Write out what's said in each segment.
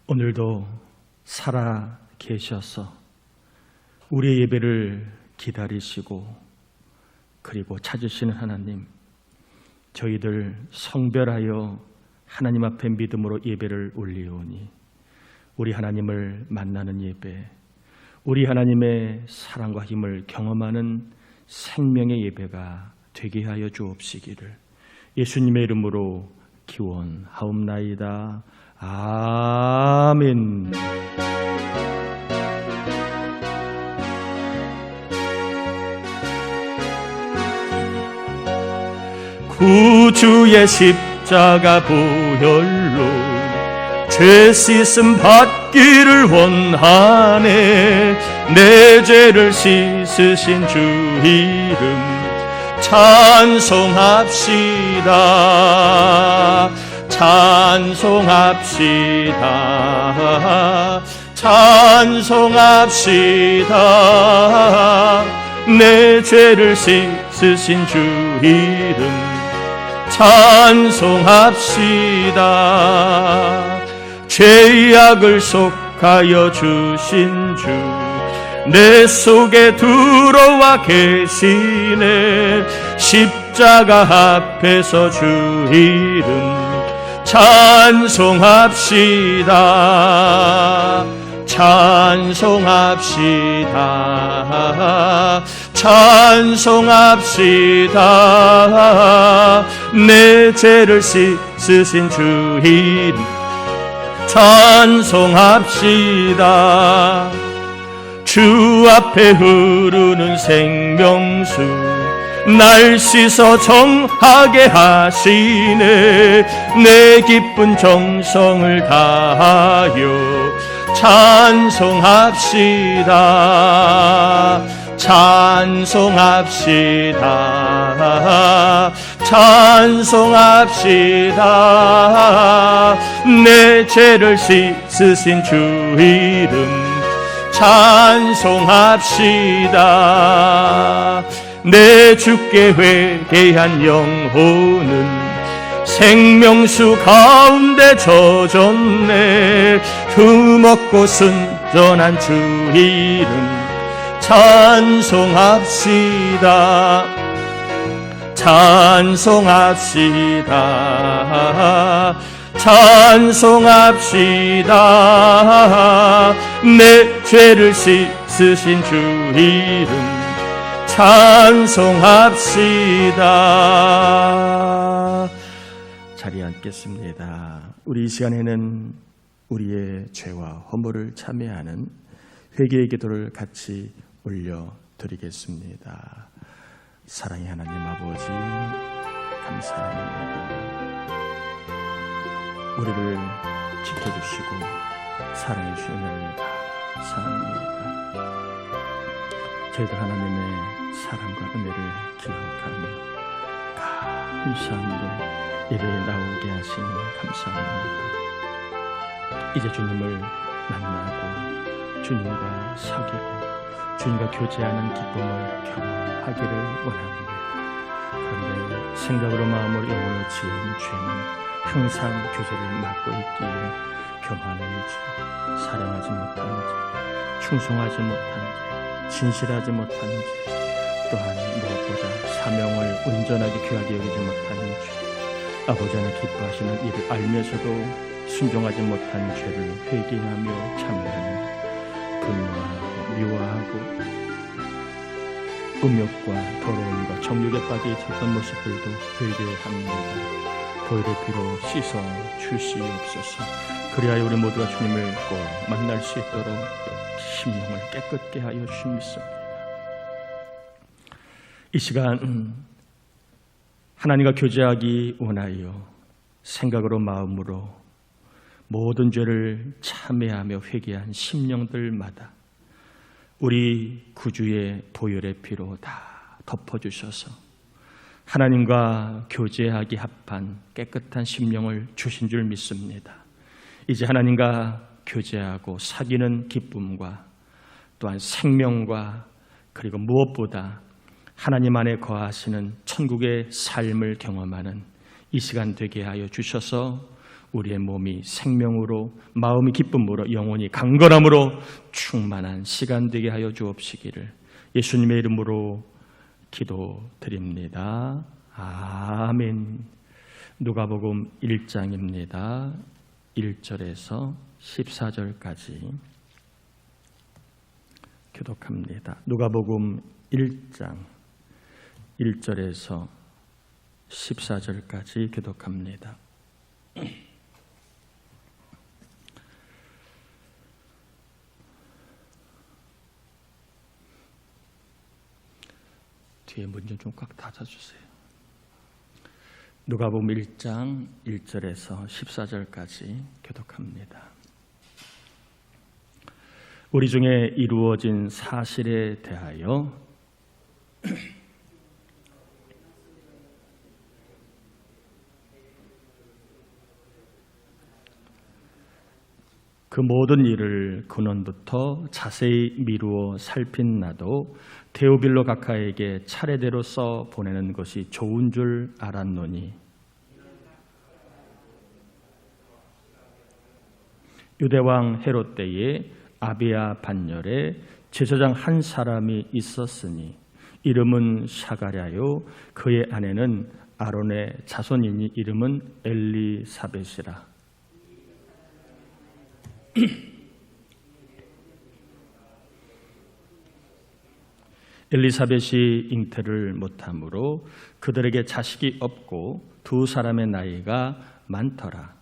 오늘도 살아 계셔서 우리의 예배를 기다리시고 그리고 찾으시는 하나님, 저희들 성별하여 하나님 앞에 믿음으로 예배를 올리오니 우리 하나님을 만나는 예배, 우리 하나님의 사랑과 힘을 경험하는 생명의 예배가 되게 하여 주옵시기를 예수님의 이름으로 기원하옵나이다. 아멘. 구주의 십자가 보혈로 죄 씻음 받기를 원하네. 내 죄를 씻으신 주 이름 찬송합시다. 찬송합시다. 찬송합시다. 내 죄를 씻으신 주 이름 찬송합시다. 죄악을 속하여 주신 주 내 속에 들어와 계시네. 십자가 앞에서 주 이름 찬송합시다. 찬송합시다. 찬송합시다. 내 죄를 씻으신 주 이름 찬송합시다. 주 앞에 흐르는 생명수 날 씻어 정하게 하시네. 내 기쁜 정성을 다하여 찬송합시다. 찬송합시다. 찬송합시다. 내 죄를 씻으신 주 이름 찬송합시다. 내 주께 회개한 영혼은 생명수 가운데 젖었네. 흠없고 순전한 주 이름 찬송합시다. 찬송합시다. 찬송합시다. 내 죄를 씻으신 주 이름 찬송합시다. 자리에 앉겠습니다. 우리 이 시간에는 우리의 죄와 허물을 참회하는 회개의 기도를 같이 올려드리겠습니다. 사랑의 하나님 아버지, 감사합니다. 우리를 지켜주시고 사랑해 주시는 은혜를 감사합니다. 저희들 하나님의 사랑과 은혜를 기억하며 감사함으로 예배에 나오게 하시니 감사합니다. 이제 주님을 만나고 주님과 사귀고 주님과 교제하는 기쁨을 경험하기를 원합니다. 그런데 생각으로 마음으로 영혼을 지은 죄는 항상 교제를 막고 있기에 교만한지 사랑하지 못한지 충성하지 못한지 진실하지 못한지 또한 무엇보다 사명을 온전하게 귀하게 여기지 못한지 아버지 하나 기뻐하시는 이를 알면서도 순종하지 못한 죄를 회개하며 참회하며 분노하고 미워하고 음욕과 더러움과 정욕에 빠져 있었던 모습들도 회개합니다. 보혈의 피로 씻어 주시옵소서. 그리하여 우리 모두가 주님을 꼭 만날 수 있도록 심령을 깨끗게 하여 주십니다. 이 시간 하나님과 교제하기 원하여 생각으로 마음으로 모든 죄를 참회하며 회개한 심령들마다 우리 구주의 보혈의 피로 다 덮어주셔서 하나님과 교제하기 합한 깨끗한 심령을 주신 줄 믿습니다. 이제 하나님과 교제하고 사귀는 기쁨과 또한 생명과 그리고 무엇보다 하나님 안에 거하시는 천국의 삶을 경험하는 이 시간 되게 하여 주셔서 우리의 몸이 생명으로, 마음이 기쁨으로, 영혼이 강건함으로 충만한 시간 되게 하여 주옵시기를 예수님의 이름으로 기도드립니다. 아멘. 누가복음 1장입니다. 1절에서 14절까지 교독합니다. 누가복음 1장 1절에서 14절까지 교독합니다. 뒤에 문 좀 꽉 닫아주세요. 누가복음 1장 1절에서 14절까지 교독합니다. 우리 중에 이루어진 사실에 대하여 그 모든 일을 근원부터 자세히 미루어 살핀 나도 데오빌로 각하에게 차례대로 써 보내는 것이 좋은 줄 알았노니 유대왕 헤롯 때에 아비야 반열에 제사장 한 사람이 있었으니 이름은 사가랴요 그의 아내는 아론의 자손이니 이름은 엘리사벳이라. 엘리사벳이 잉태를 못하므로 그들에게 자식이 없고 두 사람의 나이가 많더라.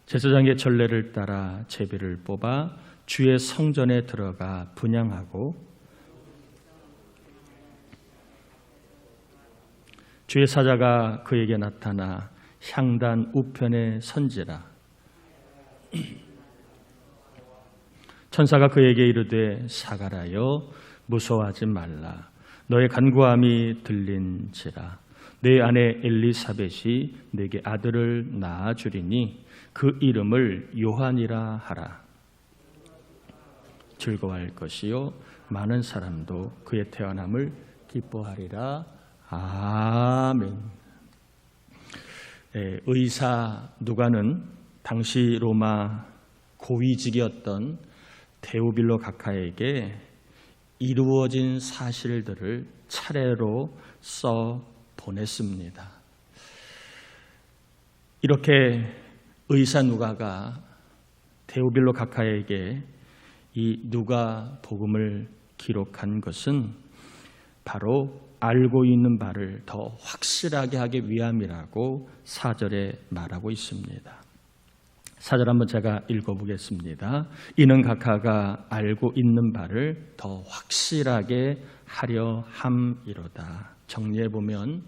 제사장의 전례를 따라 제비를 뽑아 주의 성전에 들어가 분향하고 주의 사자가 그에게 나타나 향단 우편에 선지라. 천사가 그에게 이르되 사가라여 무서워하지 말라. 너의 간구함이 들린지라. 내 아내 엘리사벳이 네게 아들을 낳아주리니 그 이름을 요한이라 하라. 즐거워할 것이요 많은 사람도 그의 태어남을 기뻐하리라. 아멘. 의사 누가는 당시 로마 고위직이었던 데오빌로 각하에게 이루어진 사실들을 차례로 써 보냈습니다. 이렇게 의사 누가가 데오빌로 각하에게 이 누가 복음을 기록한 것은 바로 알고 있는 바를 더 확실하게 하기 위함이라고 4절에 말하고 있습니다. 4절 한번 제가 읽어보겠습니다. 이는 각하가 알고 있는 바를 더 확실하게 하려 함이로다. 정리해보면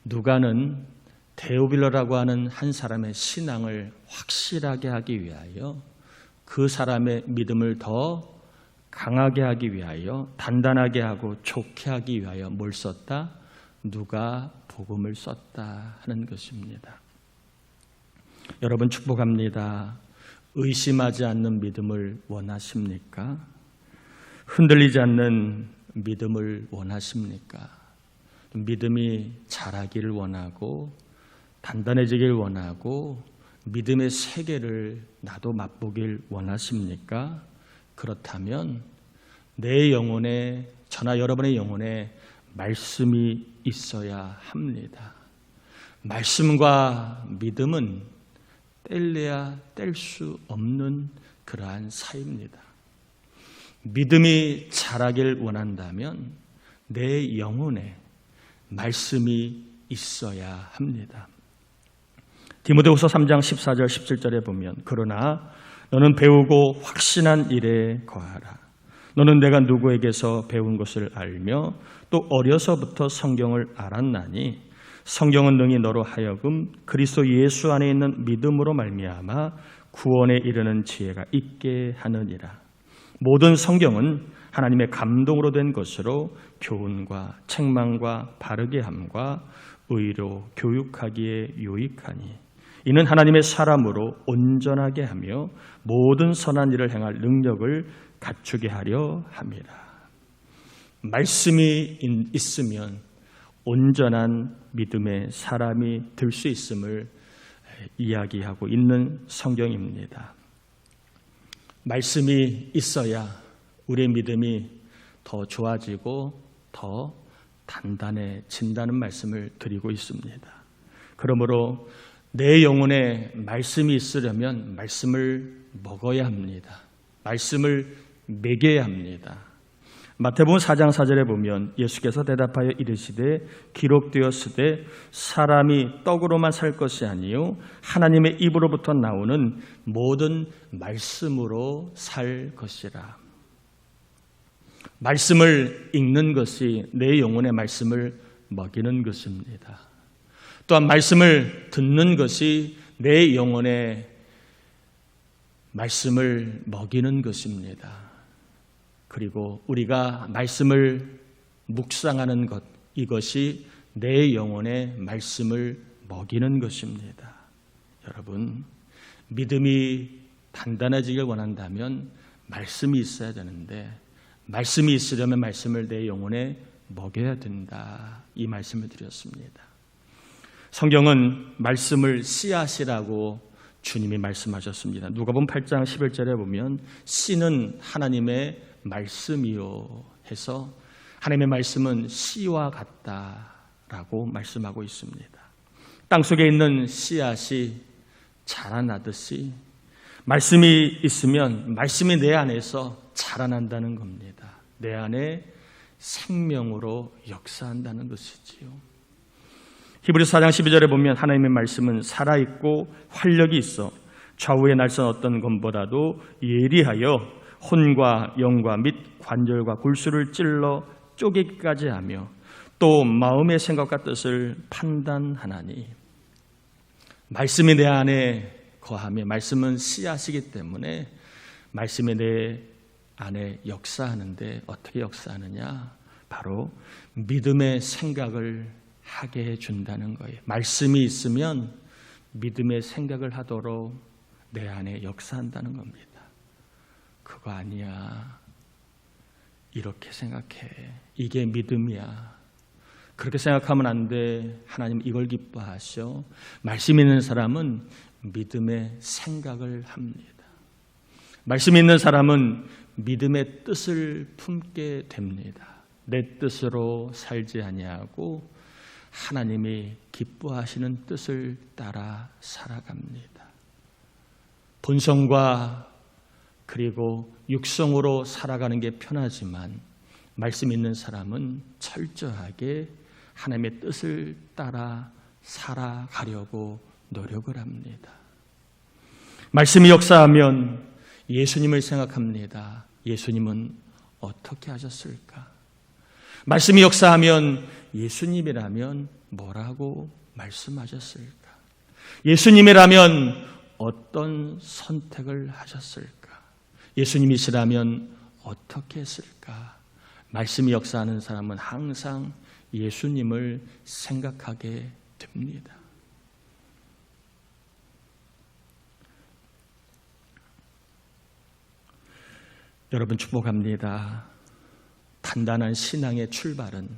누가는 데오빌로라고 하는 한 사람의 신앙을 확실하게 하기 위하여 그 사람의 믿음을 더 강하게 하기 위하여 단단하게 하고 좋게 하기 위하여 뭘 썼다? 누가 복음을 썼다 하는 것입니다. 여러분 축복합니다. 의심하지 않는 믿음을 원하십니까? 흔들리지 않는 믿음을 원하십니까? 믿음이 자라기를 원하고 단단해지길 원하고 믿음의 세계를 나도 맛보길 원하십니까? 그렇다면 내 영혼에, 저나 여러분의 영혼에 말씀이 있어야 합니다. 말씀과 믿음은 뗄래야 뗄 수 없는 그러한 사이입니다. 믿음이 자라길 원한다면 내 영혼에 말씀이 있어야 합니다. 디모데후서 3장 14절 17절에 보면 그러나 너는 배우고 확신한 일에 거하라. 너는 내가 누구에게서 배운 것을 알며 또 어려서부터 성경을 알았나니 성경은 능히 너로 하여금 그리스도 예수 안에 있는 믿음으로 말미암아 구원에 이르는 지혜가 있게 하느니라. 모든 성경은 하나님의 감동으로 된 것으로 교훈과 책망과 바르게 함과 의로 교육하기에 유익하니 이는 하나님의 사람으로 온전하게 하며 모든 선한 일을 행할 능력을 갖추게 하려 함이라. 말씀이 있으면 온전한 믿음의 사람이 될 수 있음을 이야기하고 있는 성경입니다. 말씀이 있어야 우리의 믿음이 더 좋아지고 더 단단해진다는 말씀을 드리고 있습니다. 그러므로 내 영혼에 말씀이 있으려면 말씀을 먹어야 합니다. 말씀을 먹여야 합니다. 마태복음 4장 4절에 보면 예수께서 대답하여 이르시되 기록되었으되 사람이 떡으로만 살 것이 아니요 하나님의 입으로부터 나오는 모든 말씀으로 살 것이라. 말씀을 읽는 것이 내 영혼의 말씀을 먹이는 것입니다. 또한 말씀을 듣는 것이 내 영혼의 말씀을 먹이는 것입니다. 그리고 우리가 말씀을 묵상하는 것, 이것이 내 영혼의 말씀을 먹이는 것입니다. 여러분, 믿음이 단단해지길 원한다면 말씀이 있어야 되는데 말씀이 있으려면 말씀을 내 영혼에 먹여야 된다. 이 말씀을 드렸습니다. 성경은 말씀을 씨앗이라고 주님이 말씀하셨습니다. 누가복음 8장 11절에 보면 씨는 하나님의 말씀이요 해서 하나님의 말씀은 씨와 같다라고 말씀하고 있습니다. 땅속에 있는 씨앗이 자라나듯이 말씀이 있으면 말씀이 내 안에서 자라난다는 겁니다. 내 안에 생명으로 역사한다는 것이지요. 히브리서 4장 12절에 보면 하나님의 말씀은 살아있고 활력이 있어 좌우에 날선 어떤 검보다도 예리하여 혼과 영과 및 관절과 골수를 찔러 쪼개기까지 하며 또 마음의 생각과 뜻을 판단하나니. 말씀이 내 안에 거하며 말씀은 씨앗이기 때문에 말씀이 내 안에 역사하는데 어떻게 역사하느냐? 바로 믿음의 생각을 하게 해준다는 거예요. 말씀이 있으면 믿음의 생각을 하도록 내 안에 역사한다는 겁니다. 그거 아니야. 이렇게 생각해. 이게 믿음이야. 그렇게 생각하면 안 돼. 하나님 이걸 기뻐하셔. 말씀 있는 사람은 믿음의 생각을 합니다. 말씀 있는 사람은 믿음의 뜻을 품게 됩니다. 내 뜻으로 살지 아니하고 하나님이 기뻐하시는 뜻을 따라 살아갑니다. 본성과 그리고 육성으로 살아가는 게 편하지만 말씀 있는 사람은 철저하게 하나님의 뜻을 따라 살아가려고 노력을 합니다. 말씀이 역사하면 예수님을 생각합니다. 예수님은 어떻게 하셨을까? 말씀이 역사하면 예수님이라면 뭐라고 말씀하셨을까? 예수님이라면 어떤 선택을 하셨을까? 예수님이시라면 어떻게 했을까? 말씀이 역사하는 사람은 항상 예수님을 생각하게 됩니다. 여러분 축복합니다. 단단한 신앙의 출발은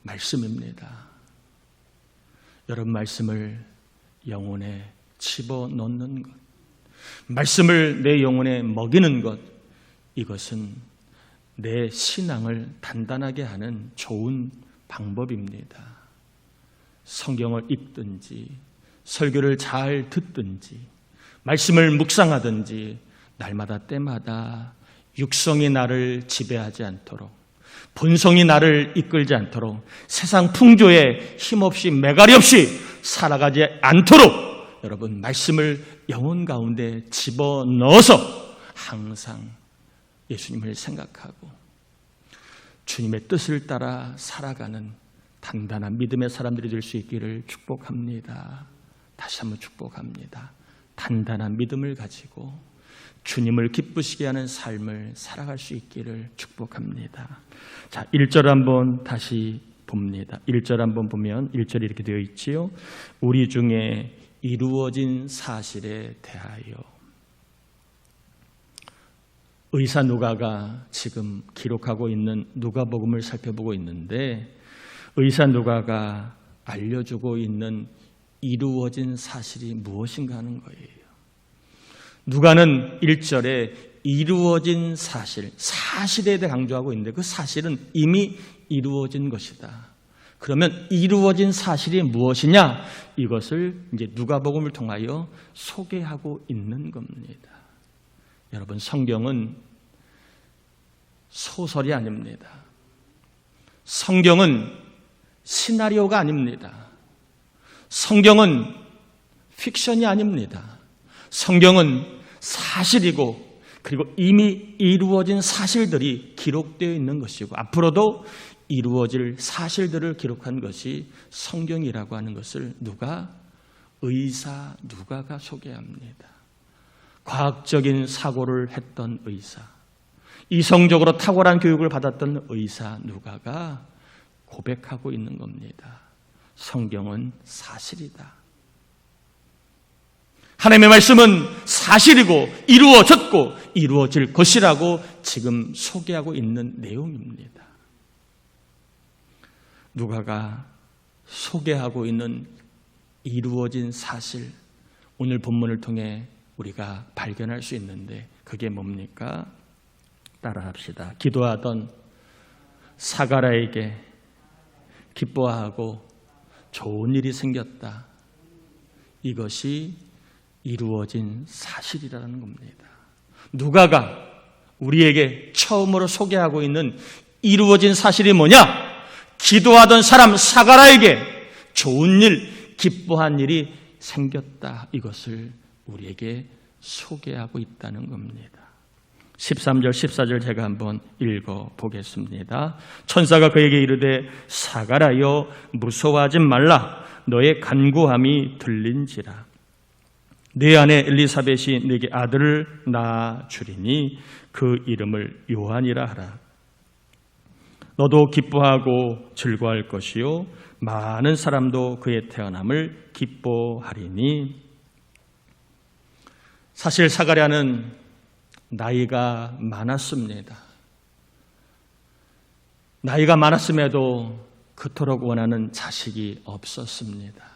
말씀입니다. 여러분 말씀을 영혼에 집어넣는 것, 말씀을 내 영혼에 먹이는 것, 이것은 내 신앙을 단단하게 하는 좋은 방법입니다. 성경을 읽든지 설교를 잘 듣든지 말씀을 묵상하든지 날마다 때마다 육성이 나를 지배하지 않도록, 본성이 나를 이끌지 않도록, 세상 풍조에 힘없이 매갈이 없이 살아가지 않도록 여러분 말씀을 영혼 가운데 집어넣어서 항상 예수님을 생각하고 주님의 뜻을 따라 살아가는 단단한 믿음의 사람들이 될 수 있기를 축복합니다. 다시 한번 축복합니다. 단단한 믿음을 가지고 주님을 기쁘시게 하는 삶을 살아갈 수 있기를 축복합니다. 자, 1절 한번 다시 봅니다. 1절 한번 보면 1절이 이렇게 되어 있지요. 우리 중에 이루어진 사실에 대하여. 의사 누가가 지금 기록하고 있는 누가복음을 살펴보고 있는데 의사 누가가 알려주고 있는 이루어진 사실이 무엇인가 하는 거예요. 누가는 1절에 이루어진 사실, 사실에 대해 강조하고 있는데 그 사실은 이미 이루어진 것이다. 그러면 이루어진 사실이 무엇이냐? 이것을 이제 누가복음을 통하여 소개하고 있는 겁니다. 여러분, 성경은 소설이 아닙니다. 성경은 시나리오가 아닙니다. 성경은 픽션이 아닙니다. 성경은 사실이고 그리고 이미 이루어진 사실들이 기록되어 있는 것이고 앞으로도 이루어질 사실들을 기록한 것이 성경이라고 하는 것을 의사 누가가 소개합니다. 과학적인 사고를 했던 의사, 이성적으로 탁월한 교육을 받았던 의사 누가가 고백하고 있는 겁니다. 성경은 사실이다. 하나님의 말씀은 사실이고 이루어졌고 이루어질 것이라고 지금 소개하고 있는 내용입니다. 누가가 소개하고 있는 이루어진 사실, 오늘 본문을 통해 우리가 발견할 수 있는데 그게 뭡니까? 따라합시다. 기도하던 사가랴에게 기뻐하고 좋은 일이 생겼다. 이것이 이루어진 사실이라는 겁니다. 누가가 우리에게 처음으로 소개하고 있는 이루어진 사실이 뭐냐? 기도하던 사람 사가랴에게 좋은 일, 기뻐한 일이 생겼다. 이것을 우리에게 소개하고 있다는 겁니다. 13절, 14절 제가 한번 읽어보겠습니다. 천사가 그에게 이르되 사가랴여 무서워하지 말라. 너의 간구함이 들린지라. 네 아내 엘리사벳이 네게 아들을 낳아 주리니 그 이름을 요한이라 하라. 너도 기뻐하고 즐거워할 것이요 많은 사람도 그의 태어남을 기뻐하리니. 사실 사가랴는 나이가 많았습니다. 나이가 많았음에도 그토록 원하는 자식이 없었습니다.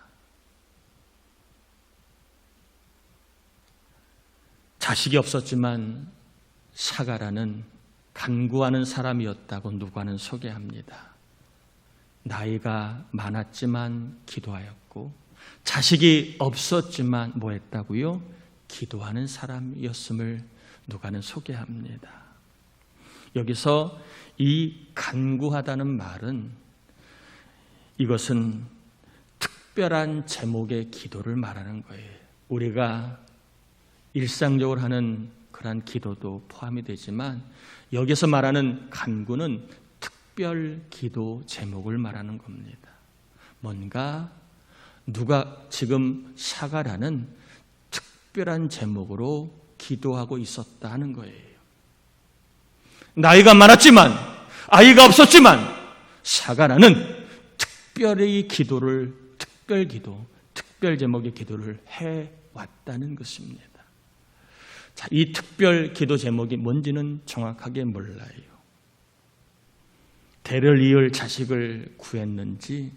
자식이 없었지만 사가랴는 간구하는 사람이었다고 누가는 소개합니다. 나이가 많았지만 기도하였고 자식이 없었지만 뭐 했다고요? 기도하는 사람이었음을 누가는 소개합니다. 여기서 이 간구하다는 말은 이것은 특별한 제목의 기도를 말하는 거예요. 우리가 일상적으로 하는 그러한 기도도 포함이 되지만 여기서 말하는 간구는 특별 기도 제목을 말하는 겁니다. 뭔가 누가 지금 사가랴는 특별한 제목으로 기도하고 있었다 하는 거예요. 나이가 많았지만 아이가 없었지만 사가랴는 특별히 기도를 특별 제목의 기도를 해왔다는 것입니다. 자, 이 특별 기도 제목이 뭔지는 정확하게 몰라요. 대를 이을 자식을 구했는지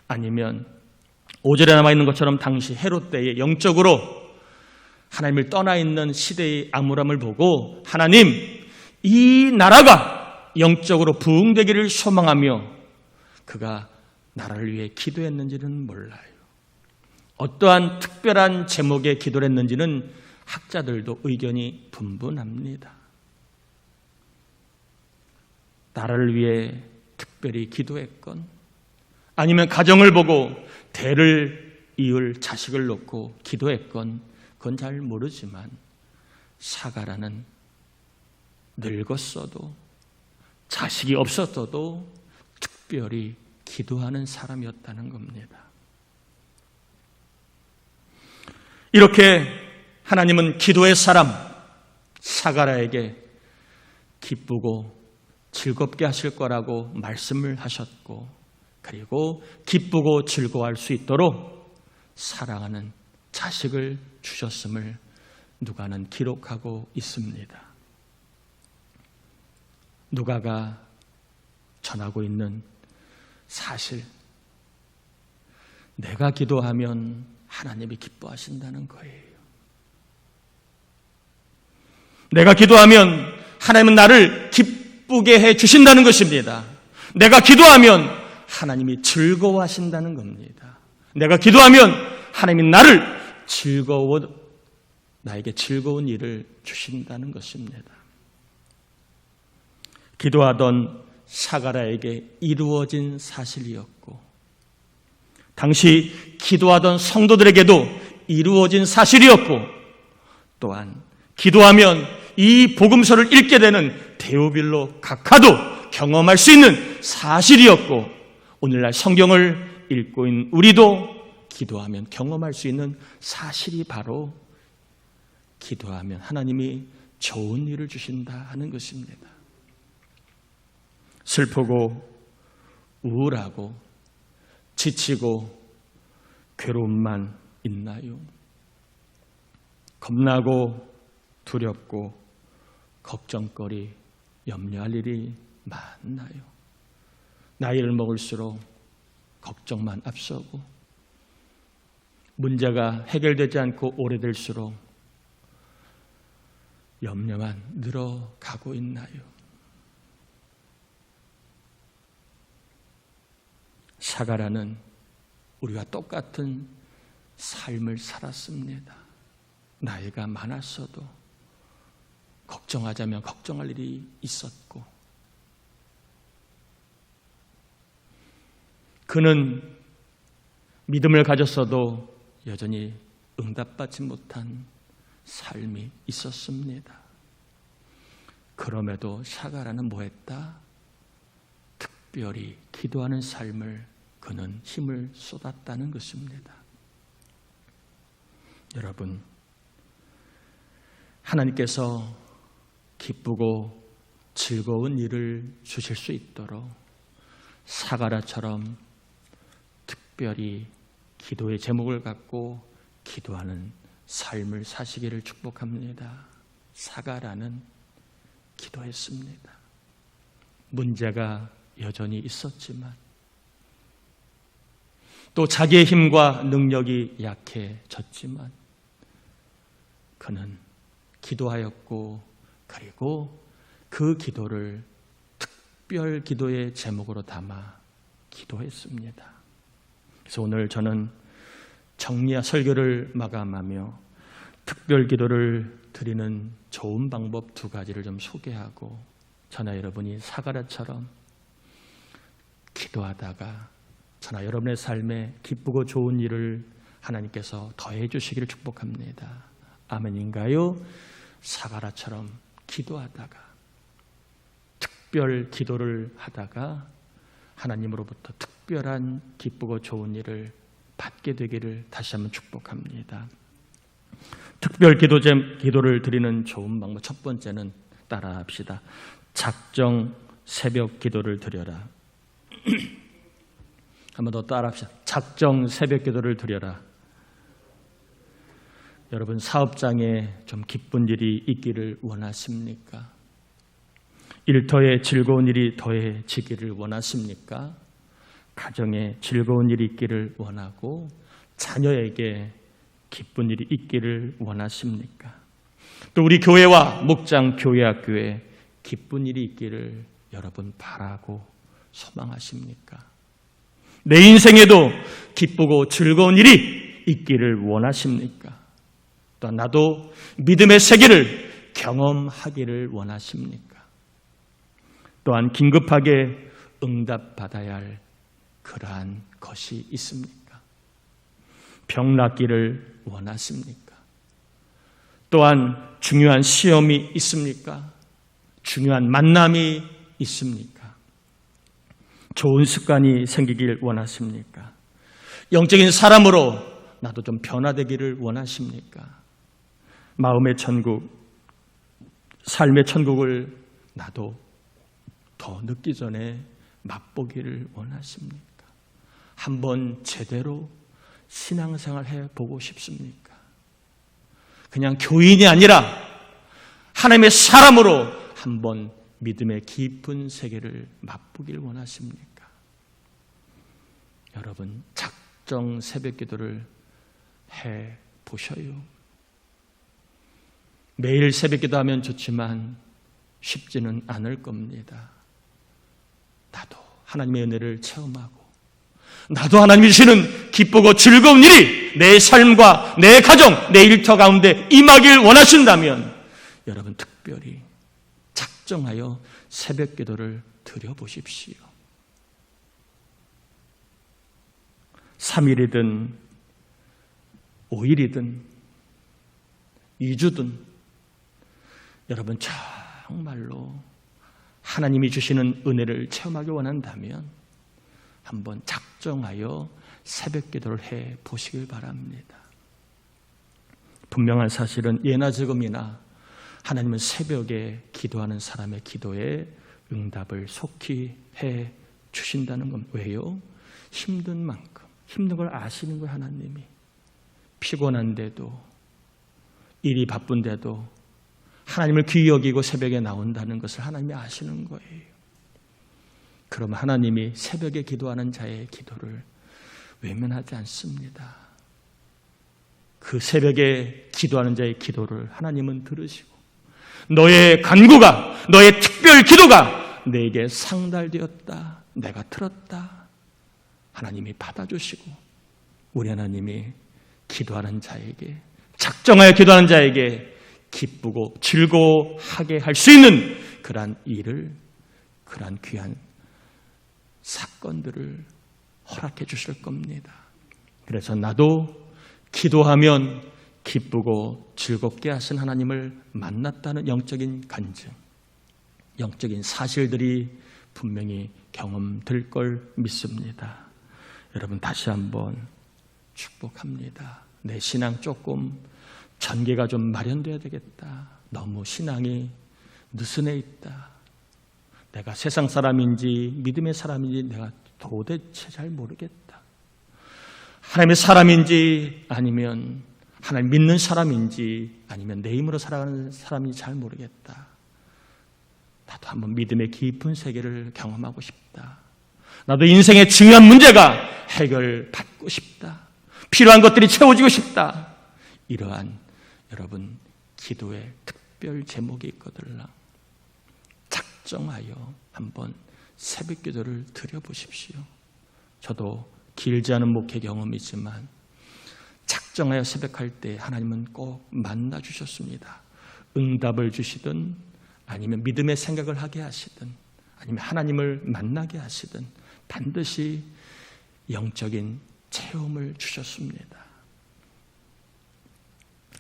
아니면 5절에 남아있는 것처럼 당시 헤롯 때에 영적으로 하나님을 떠나 있는 시대의 암울함을 보고 하나님, 이 나라가 영적으로 부흥되기를 소망하며 그가 나라를 위해 기도했는지는 몰라요. 어떠한 특별한 제목의 기도를 했는지는 학자들도 의견이 분분합니다. 나라를 위해 특별히 기도했건 아니면 가정을 보고 대를 이을 자식을 놓고 기도했건 그건 잘 모르지만 사가랴는 늙었어도 자식이 없었어도 특별히 기도하는 사람이었다는 겁니다. 이렇게 하나님은 기도의 사람 사가랴에게 기쁘고 즐겁게 하실 거라고 말씀을 하셨고 그리고 기쁘고 즐거워할 수 있도록 사랑하는 자식을 주셨음을 누가는 기록하고 있습니다. 누가가 전하고 있는 사실, 내가 기도하면 하나님이 기뻐하신다는 거예요. 내가 기도하면 하나님은 나를 기쁘게 해 주신다는 것입니다. 내가 기도하면 하나님이 즐거워하신다는 겁니다. 내가 기도하면 하나님이 나에게 즐거운 일을 주신다는 것입니다. 기도하던 사가랴에게 이루어진 사실이었고, 당시 기도하던 성도들에게도 이루어진 사실이었고, 또한 기도하면 이 복음서를 읽게 되는 데오빌로 각하도 경험할 수 있는 사실이었고, 오늘날 성경을 읽고 있는 우리도 기도하면 경험할 수 있는 사실이 바로 기도하면 하나님이 좋은 일을 주신다 하는 것입니다. 슬프고 우울하고 지치고 괴로움만 있나요? 겁나고 두렵고 걱정거리, 염려할 일이 많나요? 나이를 먹을수록 걱정만 앞서고 문제가 해결되지 않고 오래될수록 염려만 늘어가고 있나요? 사가랴는 우리와 똑같은 삶을 살았습니다. 나이가 많았어도 걱정하자면 걱정할 일이 있었고, 그는 믿음을 가졌어도 여전히 응답받지 못한 삶이 있었습니다. 그럼에도 사가랴는 뭐했다? 특별히 기도하는 삶을 그는 힘을 쏟았다는 것입니다. 여러분, 하나님께서 기쁘고 즐거운 일을 주실 수 있도록 사가랴처럼 특별히 기도의 제목을 갖고 기도하는 삶을 사시기를 축복합니다. 사가랴는 기도했습니다. 문제가 여전히 있었지만, 또 자기의 힘과 능력이 약해졌지만 그는 기도하였고, 그리고 그 기도를 특별 기도의 제목으로 담아 기도했습니다. 그래서 오늘 저는 정리와 설교를 마감하며 특별 기도를 드리는 좋은 방법 2가지를 좀 소개하고, 저나 여러분이 사가랴처럼 기도하다가 저나 여러분의 삶에 기쁘고 좋은 일을 하나님께서 더해 주시기를 축복합니다. 아멘인가요? 사가랴처럼 기도하다가, 특별 기도를 하다가 하나님으로부터 특별한 기쁘고 좋은 일을 받게 되기를 다시 한번 축복합니다. 특별 기도를 드리는 좋은 방법, 첫 번째는 따라합시다. 작정 새벽 기도를 드려라. 한 번 더 따라합시다. 작정 새벽 기도를 드려라. 여러분, 사업장에 좀 기쁜 일이 있기를 원하십니까? 일터에 즐거운 일이 더해지기를 원하십니까? 가정에 즐거운 일이 있기를 원하고 자녀에게 기쁜 일이 있기를 원하십니까? 또 우리 교회와 목장 교회학교에 기쁜 일이 있기를 여러분 바라고 소망하십니까? 내 인생에도 기쁘고 즐거운 일이 있기를 원하십니까? 또 나도 믿음의 세계를 경험하기를 원하십니까? 또한 긴급하게 응답받아야 할 그러한 것이 있습니까? 병 낫기를 원하십니까? 또한 중요한 시험이 있습니까? 중요한 만남이 있습니까? 좋은 습관이 생기길 원하십니까? 영적인 사람으로 나도 좀 변화되기를 원하십니까? 마음의 천국, 삶의 천국을 나도 더 늦기 전에 맛보기를 원하십니까? 한번 제대로 신앙생활 해보고 싶습니까? 그냥 교인이 아니라 하나님의 사람으로 한번 믿음의 깊은 세계를 맛보길 원하십니까? 여러분, 작정 새벽 기도를 해 보셔요. 매일 새벽 기도하면 좋지만 쉽지는 않을 겁니다. 나도 하나님의 은혜를 체험하고 나도 하나님이 주시는 기쁘고 즐거운 일이 내 삶과 내 가정, 내 일터 가운데 임하길 원하신다면 여러분 특별히 작정하여 새벽 기도를 드려보십시오. 3일이든 5일이든 2주든 여러분 정말로 하나님이 주시는 은혜를 체험하기 원한다면 한번 작정하여 새벽 기도를 해 보시길 바랍니다. 분명한 사실은 예나 지금이나 하나님은 새벽에 기도하는 사람의 기도에 응답을 속히 해 주신다는 건 왜요? 힘든 만큼, 힘든 걸 아시는 거예요. 하나님이 피곤한데도, 일이 바쁜데도 하나님을 귀히 여기고 새벽에 나온다는 것을 하나님이 아시는 거예요. 그러면 하나님이 새벽에 기도하는 자의 기도를 외면하지 않습니다. 그 새벽에 기도하는 자의 기도를 하나님은 들으시고 너의 간구가, 너의 특별 기도가 내게 상달되었다, 내가 들었다, 하나님이 받아주시고 우리 하나님이 기도하는 자에게, 작정하여 기도하는 자에게 기쁘고 즐거워하게 할 수 있는 그러한 일을, 그러한 귀한 사건들을 허락해 주실 겁니다. 그래서 나도 기도하면 기쁘고 즐겁게 하신 하나님을 만났다는 영적인 간증, 영적인 사실들이 분명히 경험될 걸 믿습니다. 여러분 다시 한번 축복합니다. 내 신앙 조금 전개가 좀 마련돼야 되겠다. 너무 신앙이 느슨해 있다. 내가 세상 사람인지 믿음의 사람인지 내가 도대체 잘 모르겠다. 하나님의 사람인지 아니면 하나님 믿는 사람인지 아니면 내 힘으로 살아가는 사람인지 잘 모르겠다. 나도 한번 믿음의 깊은 세계를 경험하고 싶다. 나도 인생의 중요한 문제가 해결받고 싶다. 필요한 것들이 채워지고 싶다. 이러한 여러분 기도의 특별 제목이 있거든요. 작정하여 한번 새벽 기도를 드려보십시오. 저도 길지 않은 목회 경험이지만 작정하여 새벽할 때 하나님은 꼭 만나 주셨습니다. 응답을 주시든 아니면 믿음의 생각을 하게 하시든 아니면 하나님을 만나게 하시든 반드시 영적인 체험을 주셨습니다.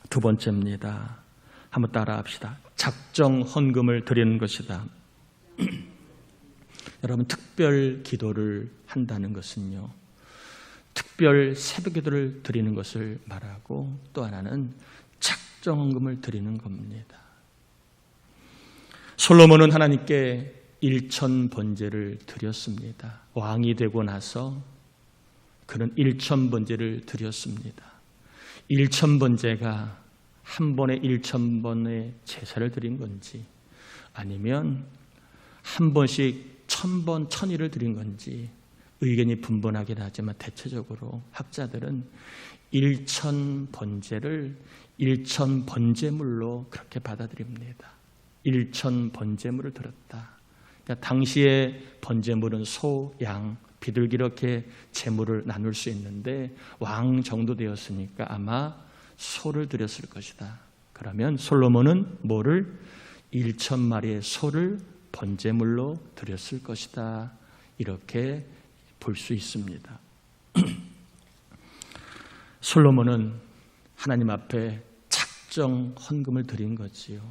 두 번째입니다. 한번 따라합시다. 작정 헌금을 드리는 것이다. 여러분 특별 기도를 한다는 것은요, 특별 새벽 기도를 드리는 것을 말하고 또 하나는 작정 헌금을 드리는 겁니다. 솔로몬은 하나님께 1000번제를 드렸습니다. 왕이 되고 나서 그는 1000번제를 드렸습니다. 1000번제가 한 번에 1000번의 제사를 드린 건지 아니면 한 번씩 1000번 1000일을 드린 건지 의견이 분분하긴 하지만 대체적으로 학자들은 1000번제를 1000번제물로 그렇게 받아들입니다. 1000번제물을 드렸다. 그러니까 당시의 번제물은 소, 양, 비둘기 이렇게 제물을 나눌 수 있는데 왕 정도 되었으니까 아마 소를 드렸을 것이다. 그러면 솔로몬은 뭐를? 1000마리의 소를 번제물로 드렸을 것이다. 이렇게 볼 수 있습니다. 솔로몬은 하나님 앞에 작정 헌금을 드린 거지요.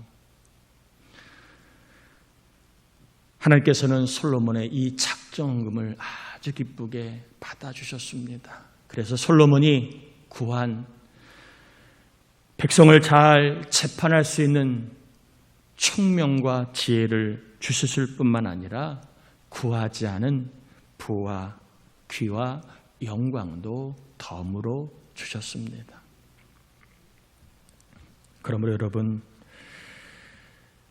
하나님께서는 솔로몬의 이 작정 헌금을 아주 기쁘게 받아주셨습니다. 그래서 솔로몬이 구한 백성을 잘 재판할 수 있는 총명과 지혜를 주셨을 뿐만 아니라 구하지 않은 부와 귀와 영광도 덤으로 주셨습니다. 그러므로 여러분,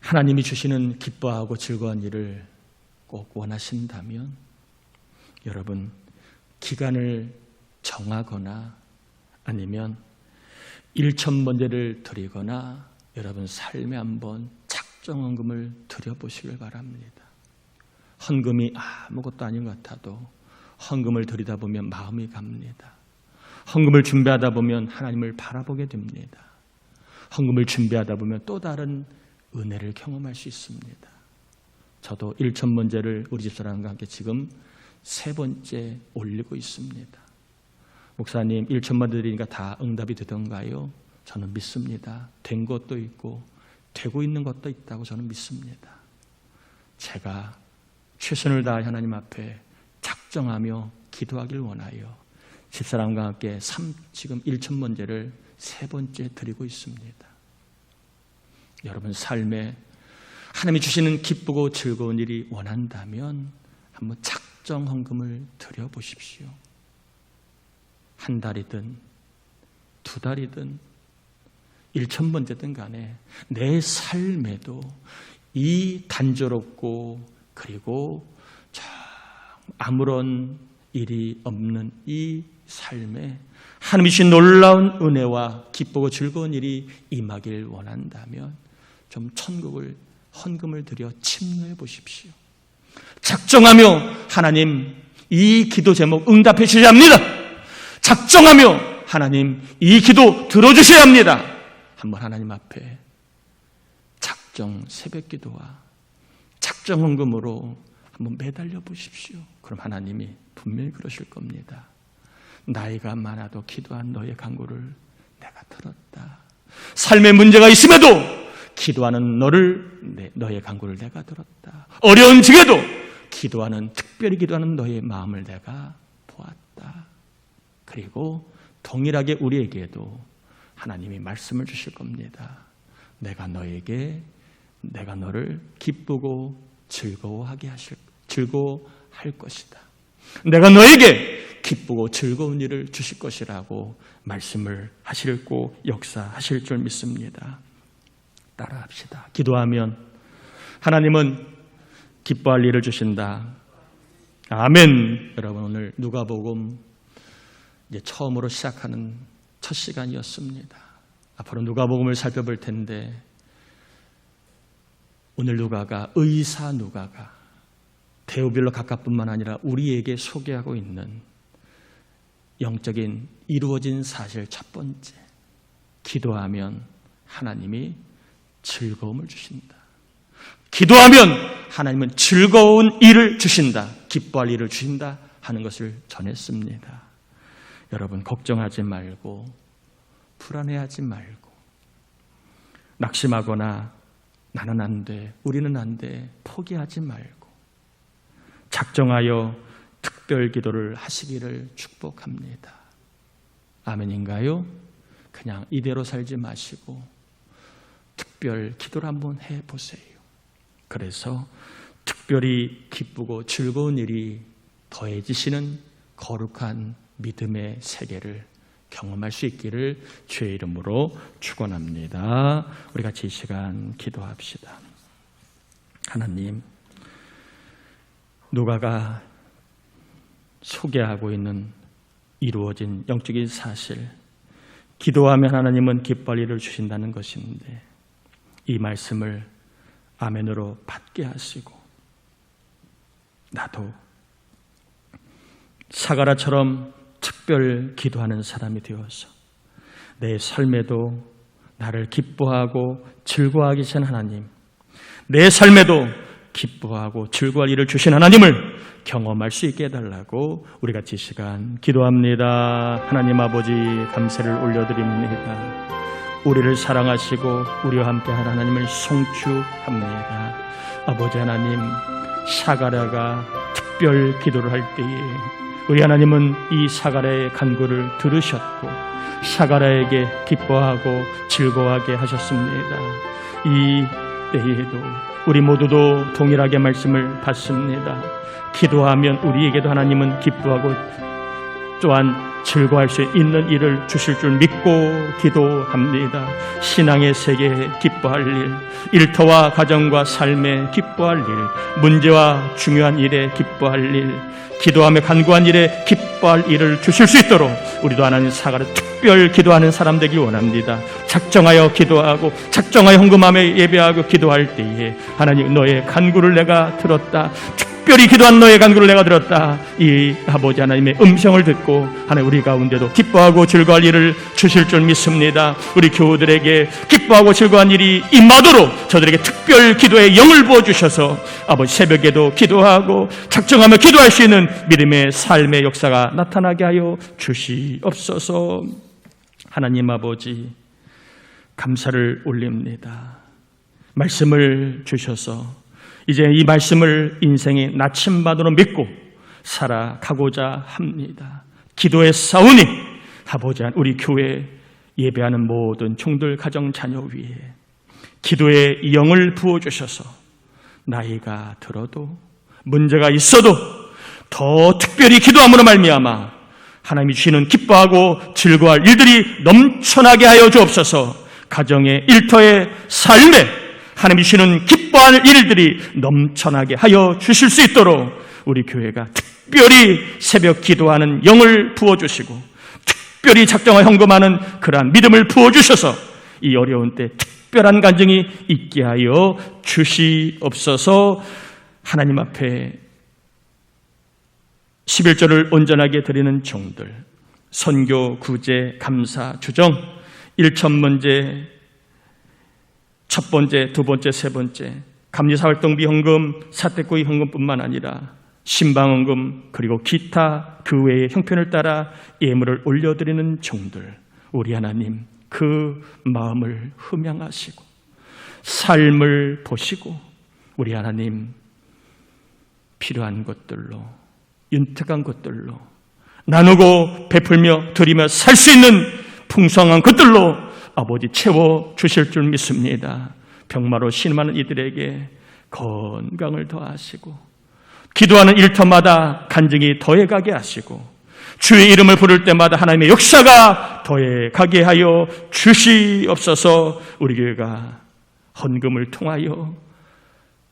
하나님이 주시는 기뻐하고 즐거운 일을 꼭 원하신다면 여러분 기간을 정하거나 아니면 일천번제를 드리거나 여러분 삶에 한번 작정헌금을 드려보시길 바랍니다. 헌금이 아무것도 아닌 것 같아도 헌금을 드리다 보면 마음이 갑니다. 헌금을 준비하다 보면 하나님을 바라보게 됩니다. 헌금을 준비하다 보면 또 다른 은혜를 경험할 수 있습니다. 저도 일천번제를 우리 집사람과 함께 지금 3번째 올리고 있습니다. 목사님 1천만 드리니까 다 응답이 되던가요? 저는 믿습니다. 된 것도 있고 되고 있는 것도 있다고 저는 믿습니다. 제가 최선을 다해 하나님 앞에 작정하며 기도하길 원하여 집사람과 함께 지금 1천번제를 3번째 드리고 있습니다. 여러분 삶에 하나님이 주시는 기쁘고 즐거운 일이 원한다면 한번 작정 헌금을 드려보십시오. 한 달이든 2달이든 1천번제든 간에 내 삶에도 이 단조롭고 그리고 아무런 일이 없는 이 삶에 하나님이 주신 놀라운 은혜와 기쁘고 즐거운 일이 임하길 원한다면 좀 천국을 헌금을 드려 침노해 보십시오. 작정하며 하나님 이 기도 제목 응답해 주셔야 합니다. 작정하며 하나님 이 기도 들어주셔야 합니다. 한번 하나님 앞에 작정 새벽기도와 작정 헌금으로 한번 매달려 보십시오. 그럼 하나님이 분명히 그러실 겁니다. 나이가 많아도 기도한 너의 간구를 내가 들었다. 삶에 문제가 있음에도 기도하는 너의 간구를 내가 들었다. 어려운 중에도 특별히 기도하는 너의 마음을 내가 보았다. 그리고 동일하게 우리에게도 하나님이 말씀을 주실 겁니다. 내가 너를 기쁘고 즐거워할 것이다. 내가 너에게 기쁘고 즐거운 일을 주실 것이라고 말씀을 하시고 역사하실 줄 믿습니다. 따라합시다. 기도하면 하나님은 기뻐할 일을 주신다. 아멘. 여러분 오늘 누가복음 이제 처음으로 시작하는 첫 시간이었습니다. 앞으로 누가복음을 살펴볼 텐데 오늘 의사 누가가 데오빌로 각각뿐만 아니라 우리에게 소개하고 있는 영적인 이루어진 사실 첫 번째, 기도하면 하나님이 즐거움을 주신다. 기도하면 하나님은 즐거운 일을 주신다. 기뻐할 일을 주신다 하는 것을 전했습니다. 여러분 걱정하지 말고 불안해하지 말고 낙심하거나 나는 안 돼, 우리는 안 돼 포기하지 말고 작정하여 특별 기도를 하시기를 축복합니다. 아멘인가요? 그냥 이대로 살지 마시고 특별 기도를 한번 해보세요. 그래서 특별히 기쁘고 즐거운 일이 더해지시는 거룩한 믿음의 세계를 경험할 수 있기를 주의 이름으로 축원합니다. 우리 같이 이 시간 기도합시다. 하나님, 누가가 소개하고 있는 이루어진 영적인 사실, 기도하면 하나님은 기뻐할 일을 주신다는 것인데 이 말씀을 아멘으로 받게 하시고 나도 사가랴처럼 특별 기도하는 사람이 되어서 내 삶에도 나를 기뻐하고 즐거워하게 하신 하나님, 내 삶에도 기뻐하고 즐거워할 일을 주신 하나님을 경험할 수 있게 해달라고 우리 같이 이 시간 기도합니다. 하나님 아버지 감사를 올려드립니다. 우리를 사랑하시고 우리와 함께하는 하나님을 송축합니다. 아버지 하나님, 사가랴가 특별 기도를 할 때에 우리 하나님은 이 사가랴의 간구를 들으셨고 사가랴에게 기뻐하고 즐거워하게 하셨습니다. 이 때에도 우리 모두도 동일하게 말씀을 받습니다. 기도하면 우리에게도 하나님은 기뻐하고 또한 즐거워할 수 있는 일을 주실 줄 믿고 기도합니다. 신앙의 세계에 기뻐할 일, 일터와 가정과 삶에 기뻐할 일, 문제와 중요한 일에 기뻐할 일, 기도하며 간구한 일에 기뻐할 일을 주실 수 있도록 우리도 하나님 사가를 특별 기도하는 사람 되기 원합니다. 작정하여 기도하고 작정하여 헌금하며 예배하고 기도할 때에 하나님 너의 간구를 내가 들었다. 특별히 기도한 너의 간구를 내가 들었다. 이 아버지 하나님의 음성을 듣고 하나님 우리 가운데도 기뻐하고 즐거워할 일을 주실 줄 믿습니다. 우리 교우들에게 기뻐하고 즐거워한 일이 임하도록 저들에게 특별 기도의 영을 부어주셔서 아버지 새벽에도 기도하고 작정하며 기도할 수 있는 믿음의 삶의 역사가 나타나게 하여 주시옵소서. 하나님 아버지 감사를 올립니다. 말씀을 주셔서 이제 이 말씀을 인생의 나침반으로 믿고 살아가고자 합니다. 기도의 싸우니 아버지 우리 교회 예배하는 모든 종들 가정 자녀 위에 기도의 영을 부어주셔서 나이가 들어도 문제가 있어도 더 특별히 기도함으로 말미암아 하나님이 주시는 기뻐하고 즐거워할 일들이 넘쳐나게 하여 주옵소서. 가정의 일터의 삶에 하나님이 주시는 기뻐하는 일들이 넘쳐나게 하여 주실 수 있도록 우리 교회가 특별히 새벽 기도하는 영을 부어주시고 특별히 작정하여 헌금하는 그러한 믿음을 부어주셔서 이 어려운 때 특별한 간증이 있게 하여 주시옵소서. 하나님 앞에 11조를 온전하게 드리는 종들, 선교, 구제, 감사, 주정, 일천문제, 첫 번째, 두 번째, 세 번째, 감리사활동비 헌금, 사택구이 헌금뿐만 아니라 신방헌금 그리고 기타 그 외의 형편을 따라 예물을 올려드리는 종들, 우리 하나님 그 마음을 흠양하시고 삶을 보시고 우리 하나님 필요한 것들로 윤택한 것들로 나누고 베풀며 드리며 살 수 있는 풍성한 것들로 아버지 채워주실 줄 믿습니다. 병마로 신음하는 이들에게 건강을 더하시고 기도하는 일터마다 간증이 더해가게 하시고 주의 이름을 부를 때마다 하나님의 역사가 더해가게 하여 주시옵소서. 우리 교회가 헌금을 통하여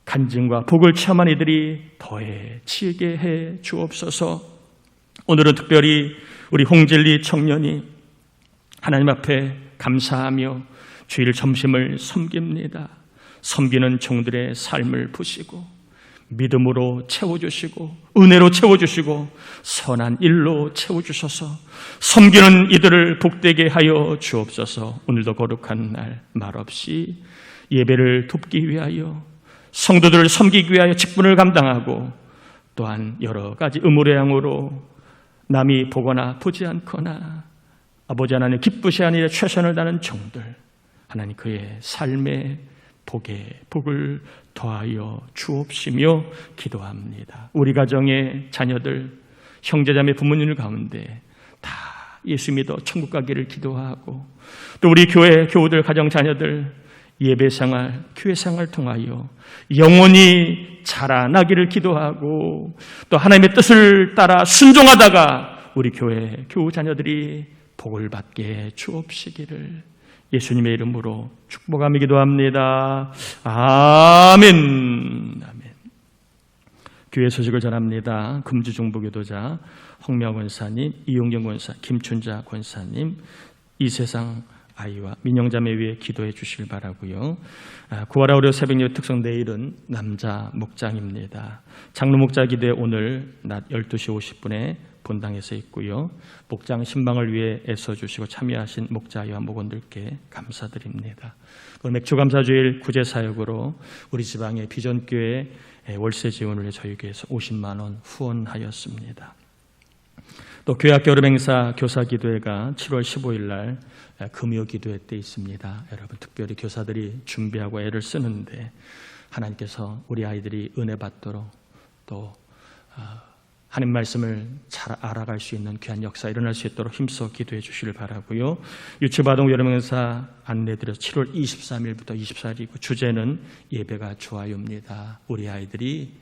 간증과 복을 체험한 이들이 더해지게 해 주옵소서. 오늘은 특별히 우리 홍진리 청년이 하나님 앞에 감사하며 주일 점심을 섬깁니다. 섬기는 종들의 삶을 보시고 믿음으로 채워주시고 은혜로 채워주시고 선한 일로 채워주셔서 섬기는 이들을 복되게 하여 주옵소서. 오늘도 거룩한 날 말없이 예배를 돕기 위하여 성도들을 섬기기 위하여 직분을 감당하고 또한 여러 가지 의무례양으로 남이 보거나 보지 않거나 아버지 하나님 기쁘시한 일에 최선을 다하는 종들, 하나님 그의 삶에 복을 더하여 주옵시며 기도합니다. 우리 가정의 자녀들, 형제자매 부모님들 가운데 다 예수 믿어 천국 가기를 기도하고 또 우리 교회 교우들 가정 자녀들 예배생활, 교회생활 통하여 영원히 자라나기를 기도하고 또 하나님의 뜻을 따라 순종하다가 우리 교회 교우 자녀들이 복을 받게 주옵시기를 예수님의 이름으로 축복하며 기도합니다. 아멘. 아멘. 교회 소식을 전합니다. 금주중부교도자 홍명 권사님, 이용경 권사, 김춘자 권사님, 이세상 아이와 민영자매 위해 기도해 주시길 바라고요. 구하라 오려 새벽예배 특성 내일은 남자 목장입니다. 장로 목자 기대 오늘 낮 12시 50분에 본당에서 있고요. 목장 신방을 위해 애써주시고 참여하신 목자와 목원들께 감사드립니다. 오늘 맥주감사주일 구제사역으로 우리 지방의 비전교회 월세 지원을 위해 저희 교회에서 50만 원 후원하였습니다. 또 교회학교 여름행사 교사기도회가 7월 15일 날 금요기도회 때 있습니다. 여러분 특별히 교사들이 준비하고 애를 쓰는데 하나님께서 우리 아이들이 은혜 받도록 또 하나님 말씀을 잘 알아갈 수 있는 귀한 역사 일어날 수 있도록 힘써 기도해 주시길 바라고요. 유치부아동 여름행사 안내드려서 7월 23일부터 24일이고 주제는 예배가 좋아요입니다. 우리 아이들이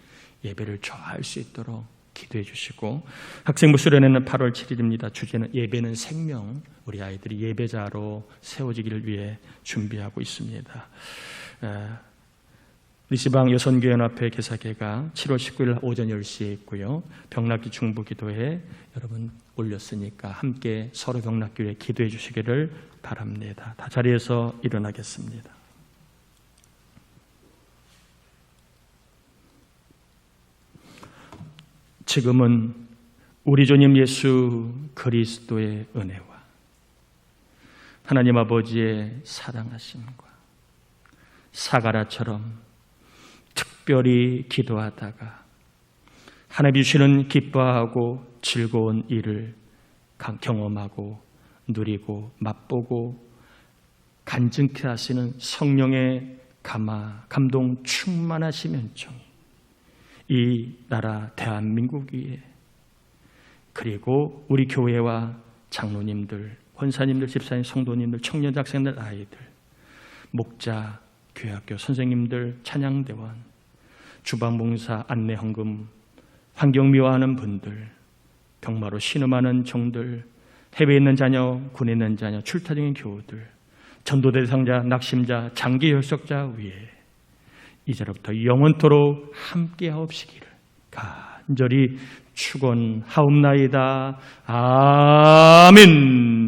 예배를 좋아할 수 있도록 기도해 주시고, 학생부 수련회는 8월 7일입니다. 주제는 예배는 생명. 우리 아이들이 예배자로 세워지기를 위해 준비하고 있습니다. 리시방 여선교연합회 개사계가 7월 19일 오전 10시에 있고요. 병락기 중부기도회 여러분 올렸으니까 함께 서로 병락기 위해 기도해 주시기를 바랍니다. 다 자리에서 일어나겠습니다. 지금은 우리 주님 예수 그리스도의 은혜와 하나님 아버지의 사랑하심과 사가라처럼 특별히 기도하다가 하나님 주시는 기뻐하고 즐거운 일을 경험하고 누리고 맛보고 간증케 하시는 성령의 감동 충만하시면 이 나라 대한민국 위에, 그리고 우리 교회와 장로님들, 권사님들, 집사님, 성도님들, 청년 학생들, 아이들, 목자, 교회학교 선생님들, 찬양대원, 주방봉사, 안내헌금, 환경미화하는 분들, 병마로 신음하는 종들, 해외에 있는 자녀, 군에 있는 자녀, 출타 중인 교우들, 전도 대상자, 낙심자, 장기 혈석자 위에 이제로부터 영원토록 함께하옵시기를 간절히 축원하옵나이다. 아멘.